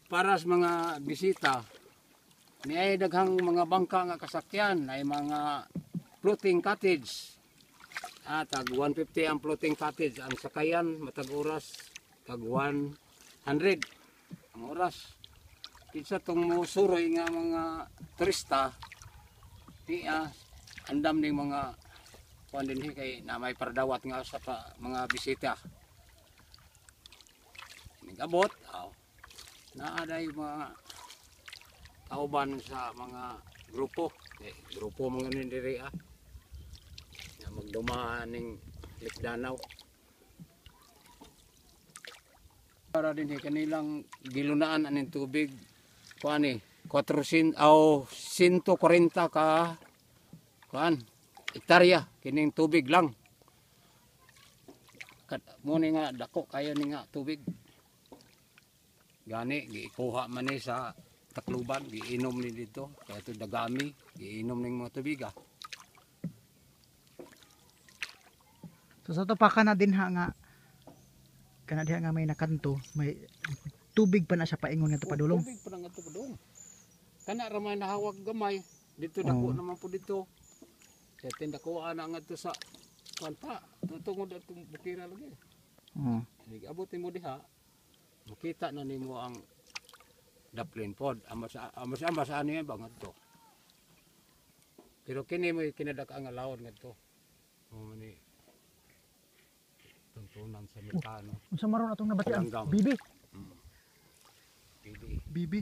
para sa mga bisita, may daghang mga bangka nga kasakyan ay mga floating cottage. Tag 150 ang floating cottage. Ang sakayan matag oras tag 100 ang oras. Kinsa tong musuroy nga mga turista niya andam ning mga kuan dinhi kay na may pardawat nga sa mga bisita. Nigabot naa day mga kauban sa mga grupo. Grupo mga nindiri na magdumaan ning Likdanaw. Para din kanilang gilunaan aning tubig kuan ni 400 o 140 ka kuan hektarya kining tubig lang. Muni nga dako kayo ni nga tubig. Gani giikuha man ni sa Tacloban, giinom ni dito. Kaya ito dagami, giinom ning mga tubig So sa to pa ka na din nga kana diha nga may nakanto, may tubig pa na siya paingon nga padulong. Tubig pa nga padulong. Kana ra may nahawag gamay, dito dako naman po dito. Kaya tindakuha na nga to sa kanta, tungod atong bukira lagi. Abot mo diha, makita na nimo ang daplin pod. Amas ano yan ba nga to. Pero kini mo kinadak ang alawon nga to. Ni tuntunan sa Mercano. Unsa maron atong nabatian? Bibi. Bibi. Bibi.